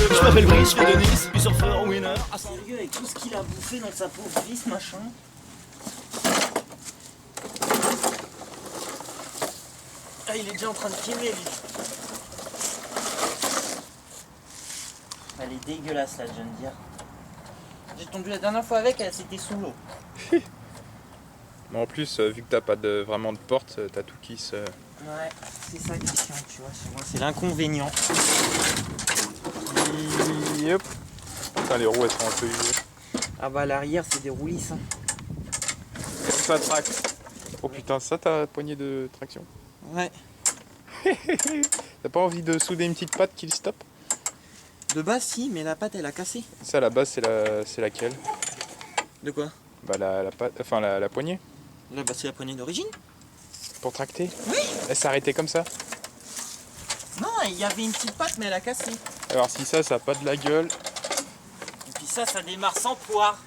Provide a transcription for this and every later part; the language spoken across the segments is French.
Je m'appelle Brice, je viens de Nice, je suis surfeur, winner. Sérieux, avec tout ce qu'il a bouffé dans sa pauvre vie, ce machin. Ah, il est déjà en train de filmer, lui. Elle est dégueulasse, là, je viens de dire. J'ai tombé la dernière fois avec, elle c'était sous l'eau. Mais en plus, vu que t'as pas vraiment de porte, t'as tout qui se... Ouais, c'est ça qui est chiant, tu vois, chez moi, c'est l'inconvénient. Yep. Putain, les roues elles sont un peu usées. Ah bah l'arrière c'est des roulisses. Hein. Ça traque. Oh putain, ça ta poignée de traction. Ouais. T'as pas envie de souder une petite patte qui le stoppe? De base si, mais la patte elle a cassé. Ça, la base, c'est laquelle? De quoi? Bah la patte, enfin la poignée. Là bah c'est la poignée d'origine. Pour tracter? Oui. Elle s'est arrêtée comme ça? Non, il y avait une petite patte mais elle a cassé. Alors si ça a pas de la gueule. Et puis ça démarre sans poire.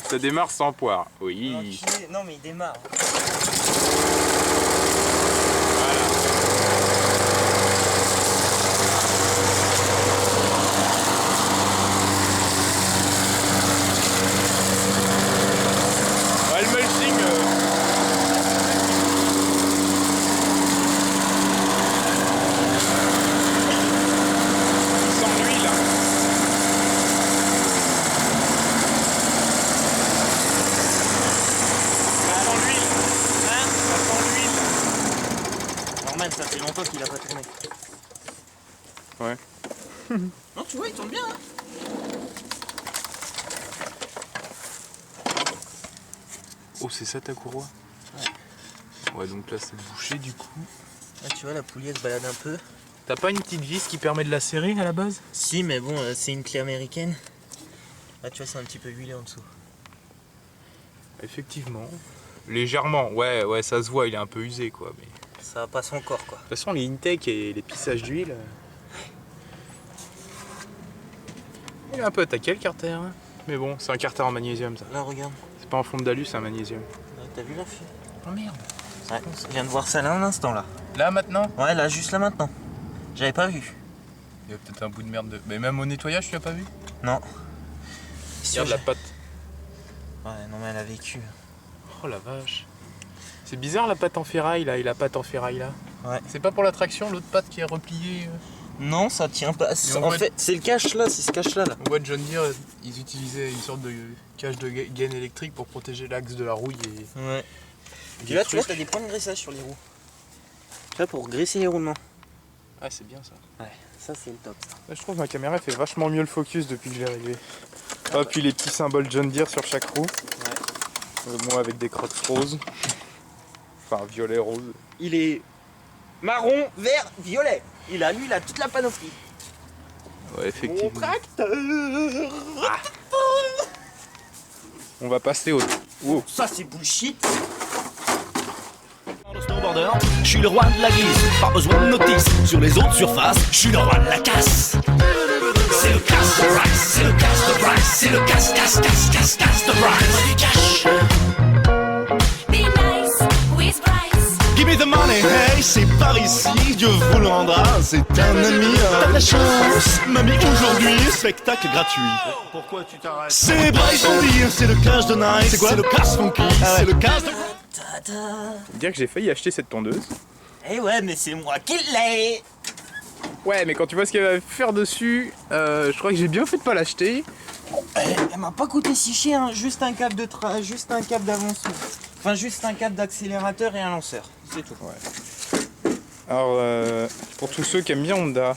Ça démarre sans poire, oui. Enculé. Non mais il démarre. Ouais, le mulching. Il sent l'huile. Normal, ça fait longtemps qu'il a pas tourné. Ouais. Non, tu vois, il tourne bien. Hein. Oh, c'est ça ta courroie? Ouais, donc là c'est bouché du coup. Là, tu vois, la poulie elle se balade un peu. T'as pas une petite vis qui permet de la serrer à la base? Si, mais bon, c'est une clé américaine. Là, tu vois, c'est un petit peu huilé en dessous. Effectivement. Légèrement, ouais, ça se voit, il est un peu usé quoi. Mais... Ça passe encore quoi. De toute façon, les intake et les pissages d'huile. Il est un peu attaqué le carter. Hein. Mais bon, c'est un carter en magnésium ça. Là, regarde. C'est pas en forme d'alu, c'est un magnésium. T'as vu la fille? Oh merde. Ouais, je viens de voir ça là un instant là. Là maintenant? Ouais, là, juste là maintenant. J'avais pas vu. Il y a peut-être un bout de merde de. Mais même au nettoyage, tu l'as pas vu? Non. Regarde la patte. Ouais, non, mais elle a vécu. Oh la vache. C'est bizarre la patte en ferraille là et la patte en ferraille là. Ouais. C'est pas pour la traction, l'autre patte qui est repliée. Non, ça tient pas. En fait, c'est le cache là, c'est ce cache là. On voit John Deere, ils utilisaient une sorte de cache de gaine électrique pour protéger l'axe de la rouille et. Ouais. Et là, tu vois, t'as des points de graissage sur les roues. Tu vois, pour graisser les roulements. Ah, c'est bien ça. Ouais, ça c'est le top. Là, je trouve que ma caméra fait vachement mieux le focus depuis que je l'ai réglé. Ah, puis les petits symboles John Deere sur chaque roue. Ouais. Moi avec des crottes roses. Enfin, violet rose. Il est marron, vert, violet. Il a toute la panoplie. Ouais, effectivement. Mon tracteur. On va passer au. Wow. Ça c'est bullshit. Le snowboarder, je suis le roi de la glisse, pas besoin de notice. Sur les autres surfaces, je suis le roi de la casse. C'est le casse de Bryce, c'est le casse de Bryce, c'est le casse de Bryce. Du cash. Give me the money, hey, c'est par ici, Dieu vous le rendra, c'est un ami, t'as de la chance. Mamie, aujourd'hui, spectacle gratuit. Pourquoi tu t'arrêtes? C'est Bryce Bondy, c'est le cash de Nice, c'est quoi? C'est le cash funky, c'est le cash de... Faut dire que j'ai failli acheter cette tondeuse. Eh ouais, mais c'est moi qui l'ai. Ouais, mais quand tu vois ce qu'elle va faire dessus, je crois que j'ai bien fait de pas l'acheter. Elle m'a pas coûté si cher, hein. Juste un câble juste un câble d'avancement. Enfin, juste un câble d'accélérateur et un lanceur, c'est tout. Ouais. Alors, pour tous ceux qui aiment bien Honda,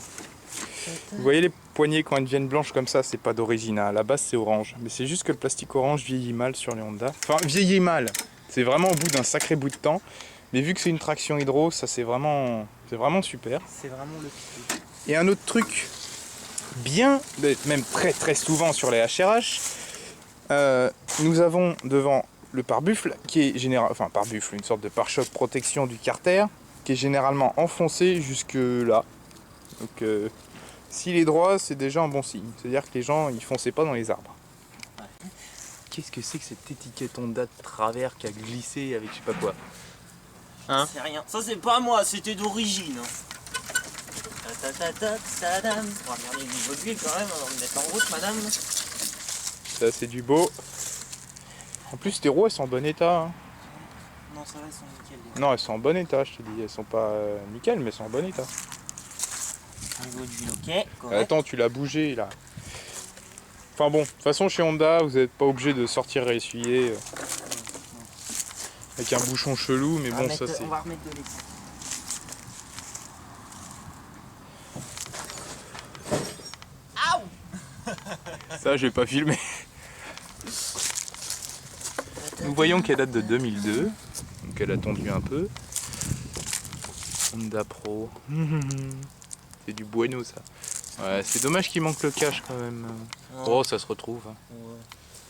vous voyez les poignées quand elles deviennent blanches comme ça, c'est pas d'origine. À la base, c'est orange. Mais c'est juste que le plastique orange vieillit mal sur les Honda. Enfin, vieillit mal. C'est vraiment au bout d'un sacré bout de temps. Mais vu que c'est une traction hydro, ça c'est vraiment super. C'est vraiment le petit. Et un autre truc, bien, même très souvent sur les HRH, nous avons devant le pare-buffle qui est général, enfin pare-buffle, une sorte de pare-choc protection du carter qui est généralement enfoncé jusque là. Donc s'il est droit, c'est déjà un bon signe. C'est-à-dire que les gens, ils fonçaient pas dans les arbres. Ouais. Qu'est-ce que c'est que cette étiquette Honda de travers qui a glissé avec je sais pas quoi? Hein? C'est rien. Ça c'est pas moi, c'était d'origine. On va regarder le niveau d'huile quand même avant de mettre en route, madame. Ça c'est du beau. En plus tes roues elles sont en bon état. Hein. Non, ça va, elles sont nickel. Non, elles sont en bon état, je te dis. Elles sont pas nickel, mais elles sont en bon état. Niveau d'huile, ok. Correct. Attends, tu l'as bougé là. Enfin bon, de toute façon chez Honda, vous n'êtes pas obligé de sortir et essuyer avec un bouchon chelou, mais bon, ça c'est. On va remettre de l'essence. Ça, je vais pas filmer. Nous voyons qu'elle date de 2002, donc elle a tondu un peu. Honda Pro. C'est du bueno ça. Ouais, c'est dommage qu'il manque le cache quand même. Oh, ça se retrouve. Hein. Ouais.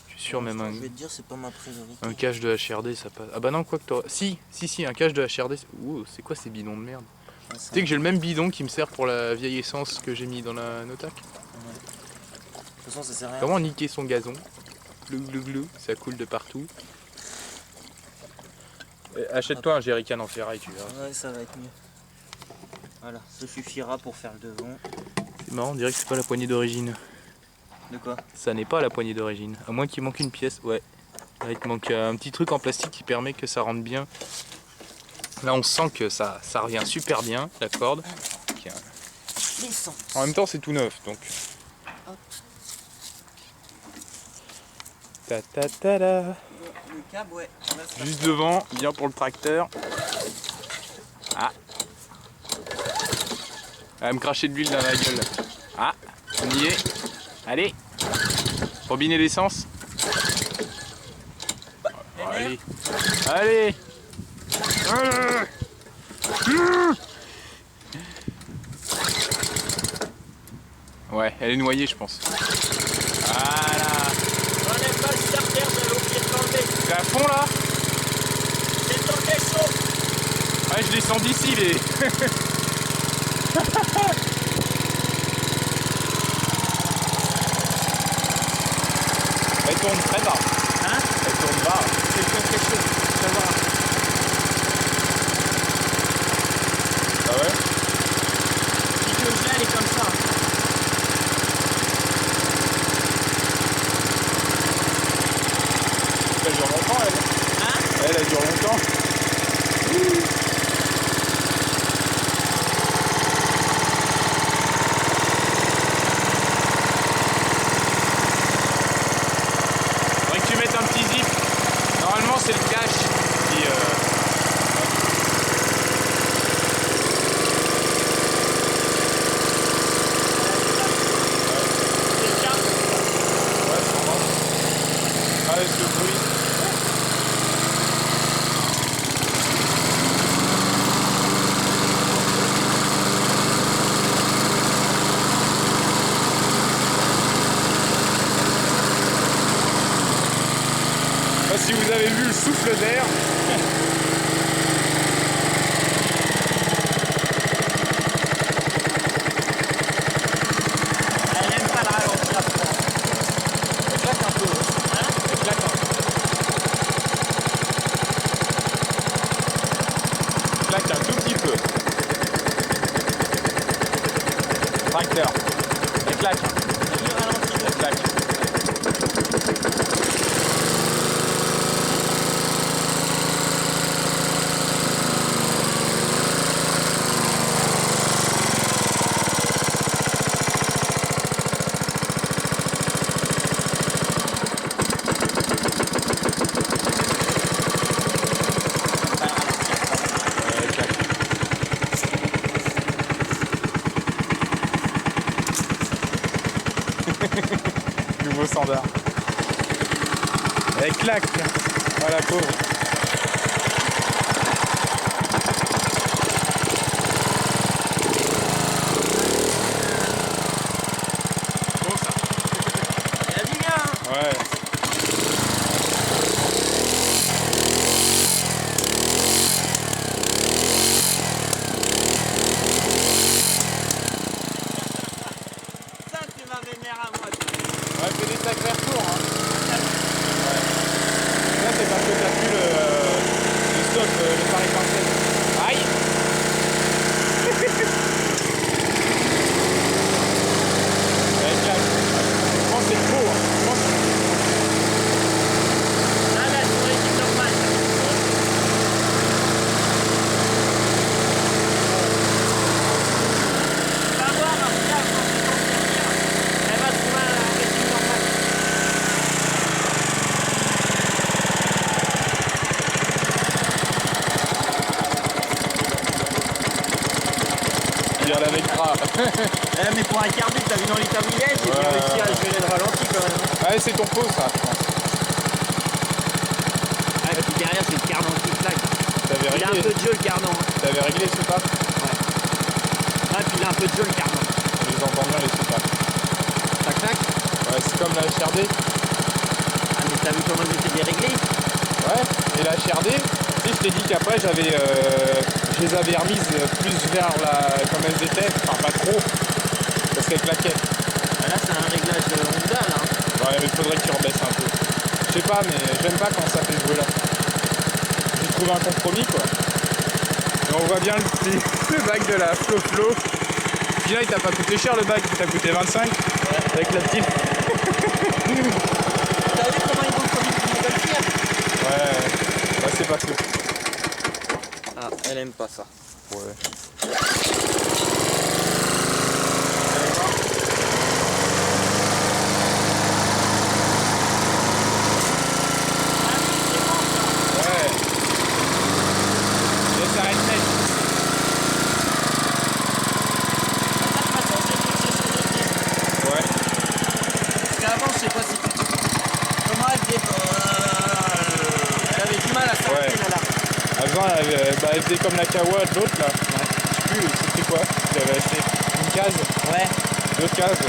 Je suis sûr, même Je vais te dire, c'est pas ma priorité. un cache de HRD, ça passe. Ah bah non, quoi que t'auras. Si, un cache de HRD. Ouh, c'est quoi ces bidons de merde? Ouais, Tu sais que j'ai le même bidon qui me sert pour la vieille essence que j'ai mis dans la Notac. De toute façon, ça sert à rien. Comment niquer son gazon? Glou glou glou, ça coule de partout. Achète-toi un jerrycan en ferraille, tu verras. Ouais, ça va être mieux. Voilà, ça suffira pour faire le devant. C'est marrant, on dirait que c'est pas la poignée d'origine. De quoi? Ça n'est pas la poignée d'origine. À moins qu'il manque une pièce, ouais. Là, il te manque un petit truc en plastique qui permet que ça rentre bien. Là, on sent que ça revient super bien, la corde. L'essence. En même temps, c'est tout neuf, donc. Hop. Ta ta ta la. Le câble, ouais. Là, ça Juste devant, bien pour le tracteur. Ah. Elle va me cracher de l'huile dans la gueule. Ah, on y est. Allez. Robinet d'essence. Oh, allez. Allez. Ouais, elle est noyée, je pense. Voilà. On n'aime pas le starter de l'eau qui est tombée. C'est à fond là? C'est le temps qu'elle chauffe. Ouais, je descends d'ici les. Elle tourne très bas. Hein? Elle tourne bas. C'est le temps qu'elle chauffe. Ça va. Ah ouais? Dis que le gel est comme ça. Elle dure longtemps, elle. Hein? Elle dure longtemps. Faudrait que tu mettes un petit zip. Normalement, c'est le cache qui. C'est le câble. Ouais, sûrement. Ah, est-ce que le bruit? Je sais pas si vous avez vu le souffle d'air. Elle aime pas le ralenti à fond. Elle claque un peu. Hein? Elle claque un peu. Elle claque un tout petit peu. Tracteur. Elle claque. Elle dit ralenti. Elle claque. Elle claque. Nouveau standard. Elle claque. Ah la pauvre. Beau ça. Elle a dit bien. Hein? Ouais. y aller avec gras. Mais pour un carbu, t'as vu dans les tabliers, j'ai bien réussi à gérer le ralenti quand même. Ouais, c'est ton pot ça, je pense. Ah, et puis derrière, c'est le cardan qui claque. T'avais Il a un réglé, peu de jeu le cardan. t'avais réglé les soupapes? Ouais, puis il a un peu de jeu le cardan. Je les entends bien les soupapes. Ça claque? Ouais, c'est comme la HRD. Ah, mais t'as vu comment ils étaient déréglés? Ouais, et la HRD, tu sais, je t'ai dit qu'après j'avais, je les avais remises plus vers la, comme elles étaient, enfin pas trop, parce qu'elles claquaient. Ah, là, c'est un réglage Honda là. Ouais, mais il faudrait que tu rebaisses un peu. Je sais pas, mais j'aime pas quand ça fait ce bruit là. J'ai trouvé un compromis quoi. Et on voit bien le bac de la Flo. Puis là, il t'a pas coûté cher le bac, il t'a coûté 25 avec la petite. T'as vu comment ils vont le faire? Ouais, bah c'est pas faux. Ah, elle aime pas ça. Ouais. Ouais. Et ça arrête net. Ouais. Parce qu'avant, je sais pas si tu... Comment elle avait du mal à s'arrêter Ouais. là. Avant, elle faisait comme la Kawa de l'autre là. Je sais plus, c'était quoi? J'avais acheté une case, Ouais. 2 cases.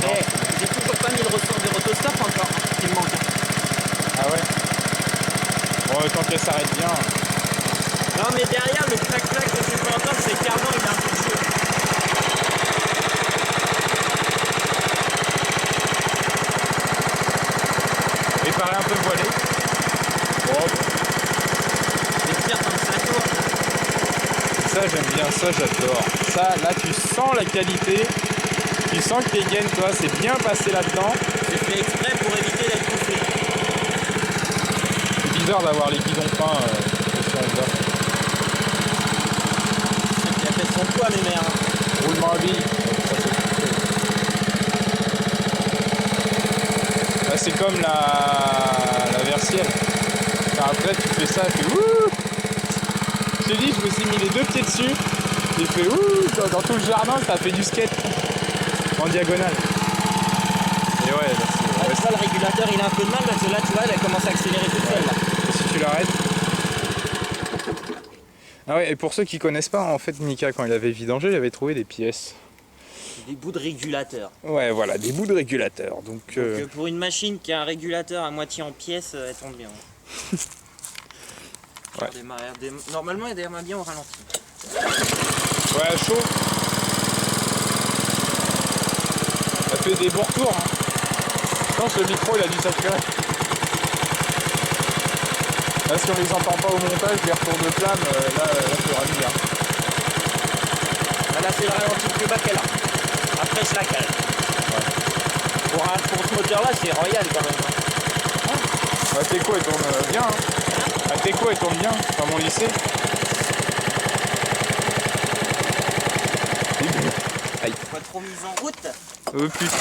Mais j'ai toujours pas mis le ressort du rotostop encore, qui me manque. Ah ouais? Bon, tant qu'elle s'arrête bien. Non mais derrière le clac-clac que tu peux entendre, c'est le cardan, il a un peu de jeu. Et paraît un peu voilé. Bon, Les tire dans le 5 tours. ça j'aime bien, ça j'adore. Ça, là tu sens la qualité. Tu sens que tes gaines, toi, c'est bien passé là-dedans. J'ai fait exprès pour éviter d'être bouffé. C'est bizarre d'avoir les guidons peints sur Honda. Il a fait son poids mes mères. Roulement à billes. Là, c'est comme la versière. Enfin, après, tu fais ça, tu fais ouh. Je te dis, je me suis mis les 2 pieds dessus. J'ai fait ouh. Dans tout le jardin, ça fait du skate. En diagonale. Et ouais, là, c'est... Ouais, ça, le régulateur il a un peu de mal parce que là tu vois elle commence à accélérer toute seule là. Et si tu l'arrêtes. Ah ouais, et pour ceux qui connaissent pas, en fait, Mika, quand il avait vidangé, il avait trouvé des pièces. Des bouts de régulateur. Ouais, voilà, des bouts de régulateur. Donc, Pour une machine qui a un régulateur à moitié en pièces, elle tombe bien. Ouais. Normalement elle démarre bien au ralenti. ouais, chaud. Ça fait des bons retours. Hein. Je pense que le micro, il a dû saturer. Là, si on les entend pas au montage, les retours de flamme, là, c'est ravi. Hein. Là c'est le ralenti le plus bas qu'elle a. Après je la cale. Ouais. Pour ce moteur là c'est royal quand même. La Teco, elle tourne bien. Hein. La Teco, elle tourne bien, dans mon lycée. Aïe. Pas trop mise en route. Putain.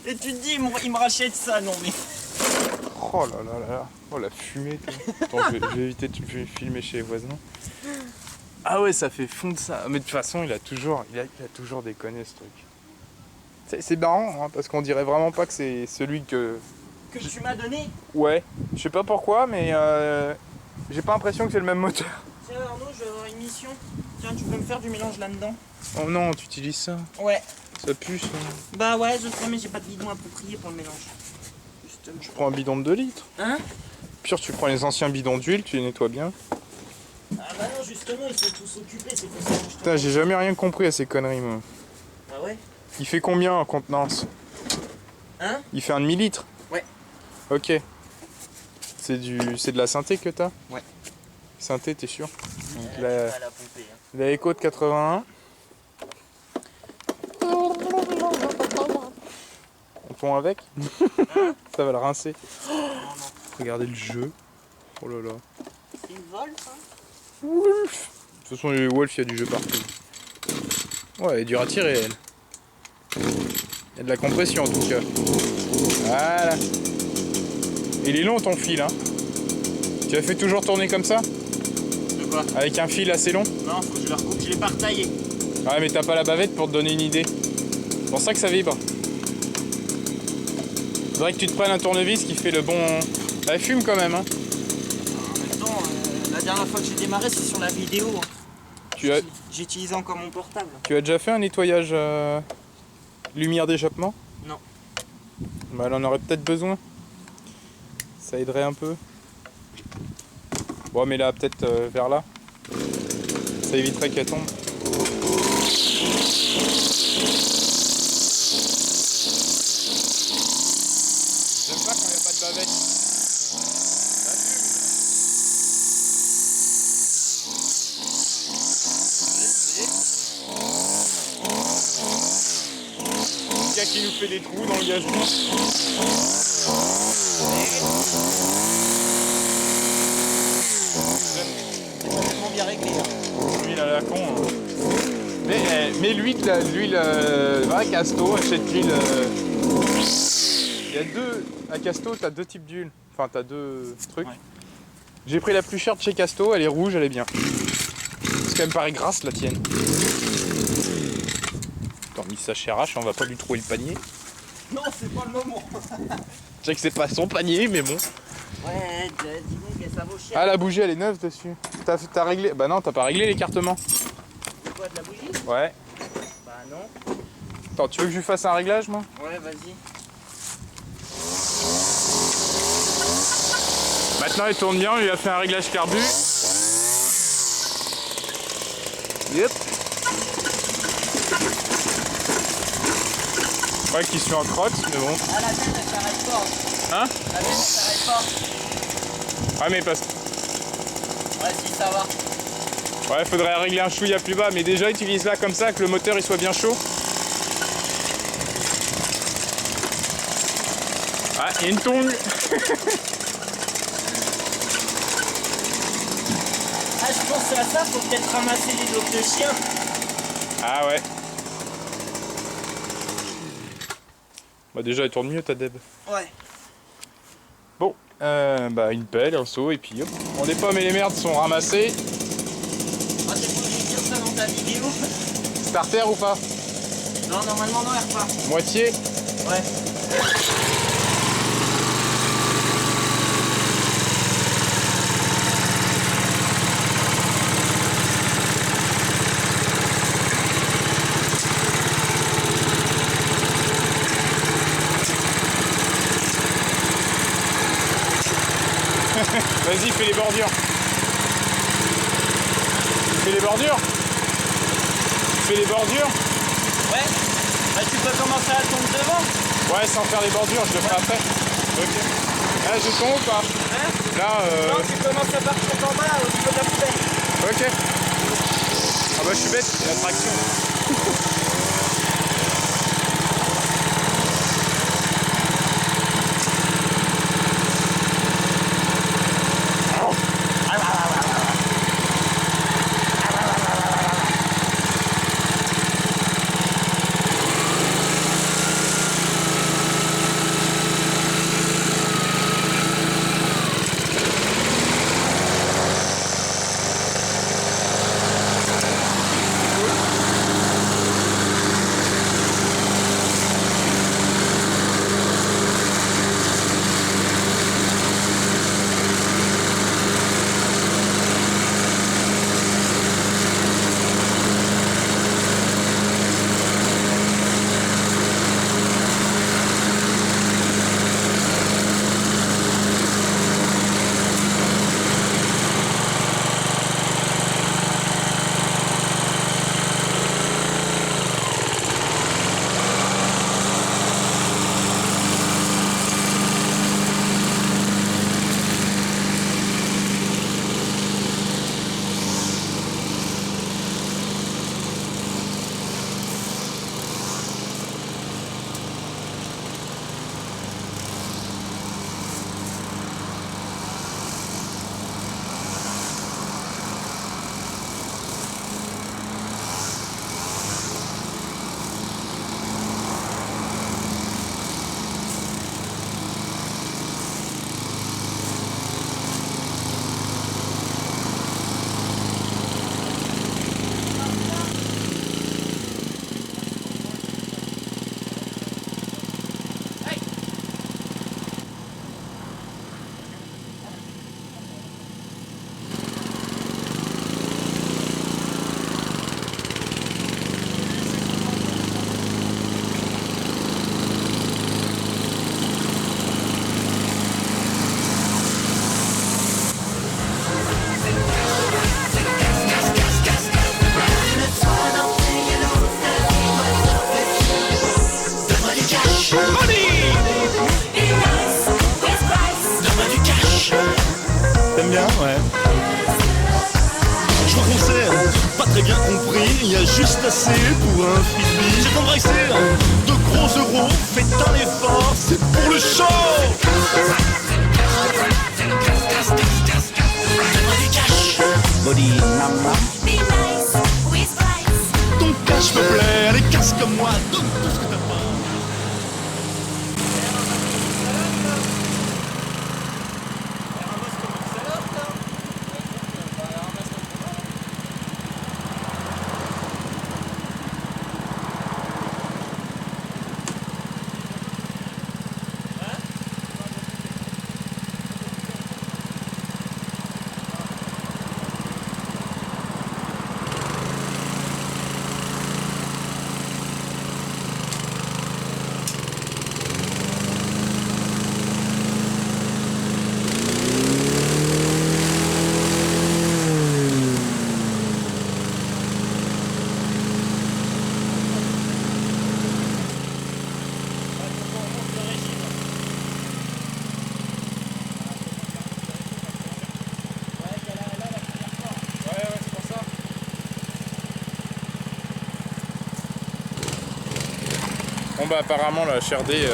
Et tu te dis il me rachète ça non mais. Oh là là là là. Oh la fumée. Attends, je vais éviter de filmer chez les voisins. Ah ouais, ça fait fondre ça. Mais de toute façon, il a toujours déconné ce truc. C'est marrant, hein, parce qu'on dirait vraiment pas que c'est celui que tu m'as donné. Ouais, je sais pas pourquoi, mais j'ai pas l'impression que c'est le même moteur. Tiens Arnaud, je vais avoir une mission. Tiens, tu peux me faire du mélange là-dedans? Oh non, tu utilises ça. Ouais. Ça pue ça. Bah ouais, je sais, mais j'ai pas de bidon approprié pour le mélange. Justement. Tu prends un bidon de 2 litres. Hein? Pire, tu prends les anciens bidons d'huile, tu les nettoies bien. Ah bah non, justement, ils sont tous occupés, c'est pour ça que je te... Putain, j'ai jamais rien compris à ces conneries, moi. Ah ouais? Il fait combien en contenance? Hein? Il fait un demi-litre? Ouais. Ok. C'est de la synthé que t'as? Ouais. Synthé, t'es sûr? Donc Elle a du mal à pomper, hein. la Echo de 81. On pond avec? Ça va le rincer. Non, non. Regardez le jeu. Oh là là. C'est une vol, ça? Wolf. De toute façon, les Wolf, il y a du jeu partout. Ouais, elle est dure à tirer, elle. Il y a de la compression en tout cas. Voilà. Il est long ton fil, hein. Tu as fait toujours tourner comme ça? De quoi? Avec un fil assez long? Non, faut que je le recoupe, je l'ai pas retaillé. Ouais, mais t'as pas la bavette pour te donner une idée. C'est pour ça que ça vibre. Faudrait que tu te prennes un tournevis qui fait le bon... Bah, elle fume quand même, hein. En même temps, la dernière fois que j'ai démarré, c'est sur la vidéo. J'utilise encore mon portable. Tu as déjà fait un nettoyage lumière d'échappement? Non. Bah, elle en aurait peut-être besoin. Ça aiderait un peu. Bon, mais là, peut-être vers là. Ça éviterait qu'elle tombe. J'aime pas quand il n'y a pas de bavette. Le gars qui nous fait des trous dans le gazon. Complètement bien réglé. L'huile à la con. Hein. Mais l'huile, va à Casto, achète l'huile. Il y a deux. À Casto, t'as deux types d'huile. Enfin, t'as deux trucs. Ouais. J'ai pris la plus chère de chez Casto, elle est rouge, elle est bien. Parce qu'elle me paraît grasse la tienne. Attends, mis ça chez H, on va pas lui trouver le panier. Non, c'est pas le moment. Je sais que c'est pas son panier, mais bon. Ouais, dis-moi que ça vaut cher. Ah, la bougie, elle est neuve dessus. T'as réglé. Bah non, t'as pas réglé l'écartement. C'est quoi, de la bougie? Ouais. Bah non. Attends, tu veux que je lui fasse un réglage, moi? Ouais, vas-y. Maintenant, il tourne bien, on lui a fait un réglage carbu. Yep. Ouais, qui suis en crotte, mais bon. Ah, la mienne, elle s'arrête pas. Hein? La mienne, elle s'arrête pas. Ouais, mais parce... Ouais, si, ça va. Ouais, faudrait régler un chouïa plus bas, mais déjà, utilise-la comme ça, que le moteur, il soit bien chaud. Ah, il y a une tongue. Ah, je pense à ça, faut peut-être ramasser les blocs de chien. Ah ouais. Bah déjà, elle tourne mieux ta Deb. Ouais. Bon, bah une pelle, un seau, et puis hop. Bon, les pommes et les merdes sont ramassées. Ah, t'es pas obligé de dire ça dans ta vidéo? Starter ou pas? Non, normalement, non, elle repart. Moitié? Ouais. Vas-y, fais les bordures. Fais les bordures. Fais les bordures. Ouais. Bah, tu peux commencer à tomber devant. Ouais, sans faire les bordures, je le ferai après. Ok. Là, je tombe ou pas? Hein? Là, Non, tu commences à partir en bas, au niveau de la poubelle. Ok. Ah bah, je suis bête, c'est la traction. j'avais bien compris, il y a juste assez pour un frisbee. J'ai compris que c'est de gros euros, faites un effort, c'est pour le show. Donne-moi du cash. Body mama. Be nice, with spice. Ton cash me plaît, les casses comme moi, donne tout ce que t'as pas. Bon bah apparemment la HRD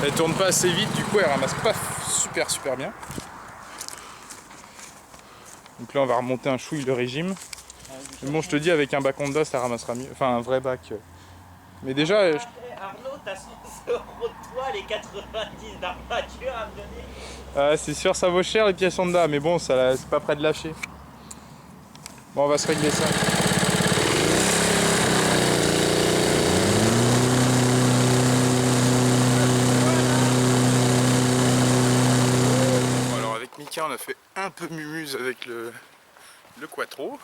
elle tourne pas assez vite, du coup elle ramasse pas super bien. Donc là on va remonter un chouille le régime. Mais bon je te dis avec un bac Honda ça ramassera mieux, enfin un vrai bac. Mais déjà... Arnaud, t'as 100 € de toi, les 90 d'armature à me donner. c'est sûr ça vaut cher les pièces Honda, mais bon ça c'est pas près de lâcher. Bon on va se régler ça. On a fait un peu mumuse avec le quattro.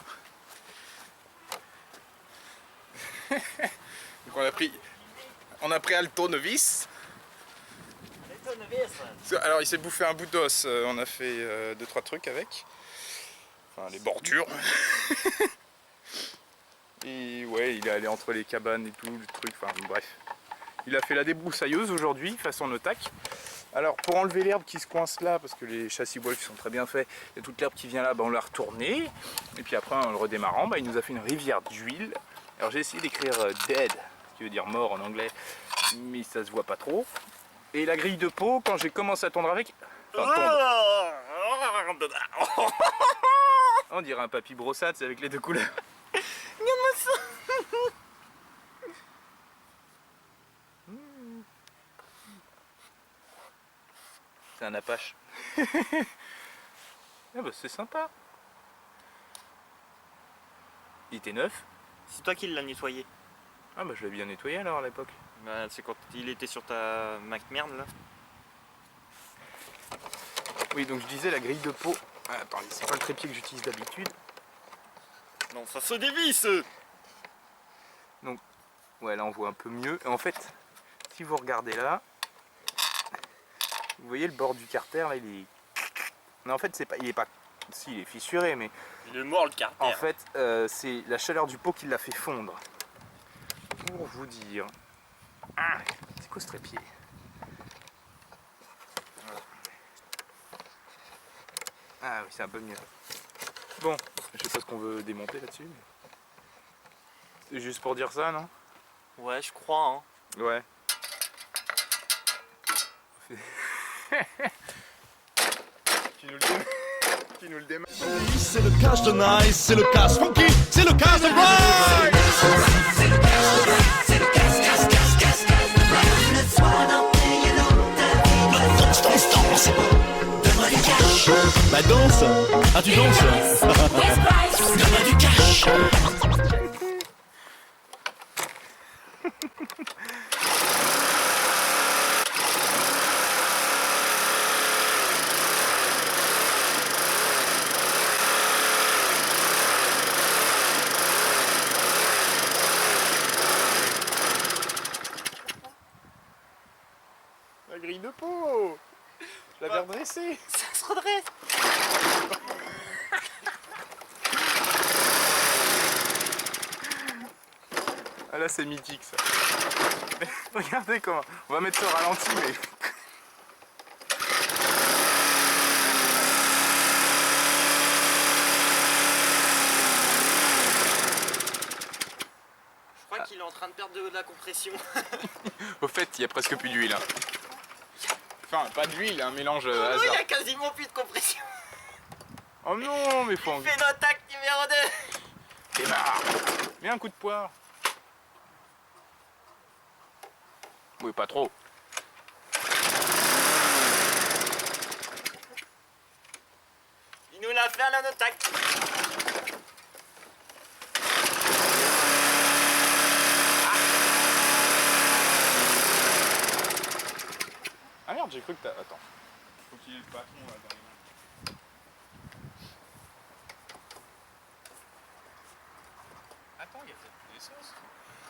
Donc on a pris Alto Novice. Alors il s'est bouffé un bout d'os, on a fait 2-3 trucs avec. Enfin les bordures. Et ouais il est allé entre les cabanes et tout, le truc, enfin bref. Il a fait la débroussailleuse aujourd'hui façon Notac. Alors pour enlever l'herbe qui se coince là, parce que les châssis Wolf sont très bien faits, et toute l'herbe qui vient là, bah, on l'a retourné. Et puis après en le redémarrant, bah, il nous a fait une rivière d'huile. Alors j'ai essayé d'écrire dead, qui veut dire mort en anglais, mais ça se voit pas trop. Et la grille de peau, quand j'ai commencé à tondre avec... Enfin, tondre. On dirait un papy brossade, c'est avec les deux couleurs. Regarde-moi ça. C'est un Apache. Ah bah c'est sympa. Il était neuf. C'est toi qui l'as nettoyé. Ah bah je l'ai bien nettoyé alors à l'époque. Bah, c'est quand il était sur ta Mac merde là. Oui donc je disais la grille de peau. Ah, attendez, c'est pas le trépied que j'utilise d'habitude. Non ça se dévisse. Donc ouais là on voit un peu mieux. Et en fait si vous regardez là, vous voyez le bord du carter là, il est... Non en fait c'est pas, il est pas... Si il est fissuré mais... Il est mort le carter. En fait c'est la chaleur du pot qui l'a fait fondre. Pour vous dire... Ah, c'est quoi ce trépied? Ah oui c'est un peu mieux. Bon, je sais pas ce qu'on veut démonter là-dessus. Mais... C'est juste pour dire ça non? Ouais je crois hein. Ouais. Tu nous le démarres. C'est le cash de nice, c'est le cash funky, c'est le cash de ride. C'est le cash de ride, c'est le cash de ride. Le soir dans tes danse. Donne-moi du cash. Bah danse. Ah tu danses. Donne-moi du cash. La grille de peau. Je l'avais redressée. Ça se redresse. Ah là c'est mythique ça. Mais regardez comment. On va mettre ce ralenti mais... faire de la compression. Au fait, il y a presque plus d'huile. Hein. Enfin, pas d'huile, un mélange Non, il hasard. y a quasiment plus de compression. Oh non, mais faut en... Fais notre acte numéro 2. Démarre. Mets un coup de poire. Oui, pas trop. Il nous l'a fait à la notac. Ah merde, j'ai cru que t'as... Attends. Faut qu'il y ait le patron là dans les mains. Attends, il y a peut-être plus d'essence.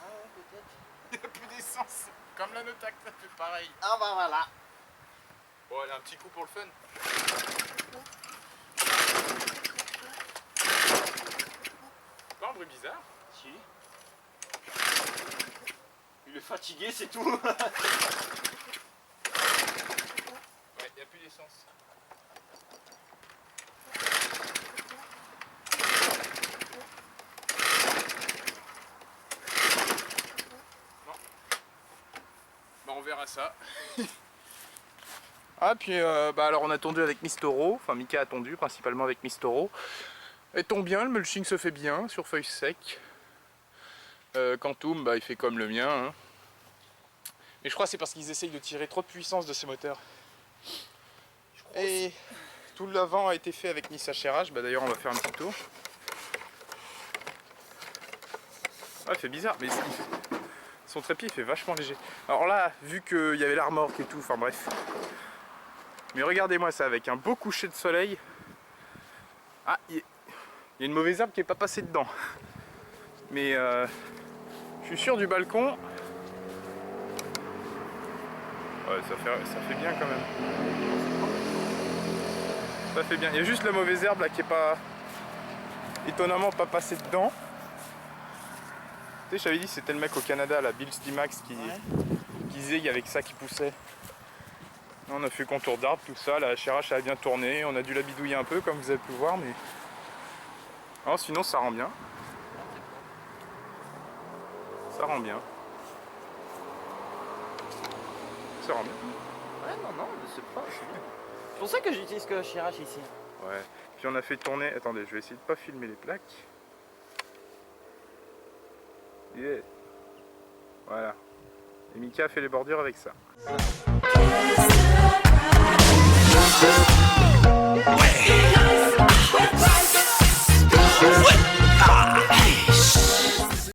Ah ouais, peut-être. Il n'y a plus d'essence. Comme la Notac, ça fait pareil. Ah bah voilà. Bon, allez, un petit coup pour le fun. Pas un bruit bizarre? Si. Il est fatigué, c'est tout. Ouais, il n'y a plus d'essence. Non. Bah, on verra ça. Ah, puis alors on a tondu avec Mistoro, enfin Mika a tondu principalement avec Mistoro. Elle tombe bien, le mulching se fait bien sur feuilles secs. Quantum, bah, il fait comme le mien. Hein. Et je crois que c'est parce qu'ils essayent de tirer trop de puissance de ces moteurs. Et tout l'avant a été fait avec Nice HRH, bah, d'ailleurs on va faire un petit tour. Ah, il fait bizarre, mais son trépied il fait vachement léger. Alors là, vu qu'il y avait la remorque et tout, enfin bref. Mais regardez-moi ça, avec un beau coucher de soleil. Ah, il y a une mauvaise herbe qui n'est pas passée dedans. Mais je suis sûr du balcon. Ouais, ça fait bien quand même. Ça fait bien. Il y a juste la mauvaise herbe là qui est pas... étonnamment pas passée dedans. Tu sais, je t'avais dit c'était le mec au Canada, là, Bill Stimax, qui disait qu'il y avait que ça qui poussait. On a fait contour d'arbre, tout ça, la HRH a bien tourné, on a dû la bidouiller un peu comme vous avez pu voir, mais... Non, sinon ça rend bien. Ça rend bien. Ça rend bien. Ouais, non, c'est pas. C'est pour ça que j'utilise que HRH ici. Ouais. Puis on a fait tourner... Attendez, je vais essayer de pas filmer les plaques. Yeah. Voilà. Et Mika a fait les bordures avec ça.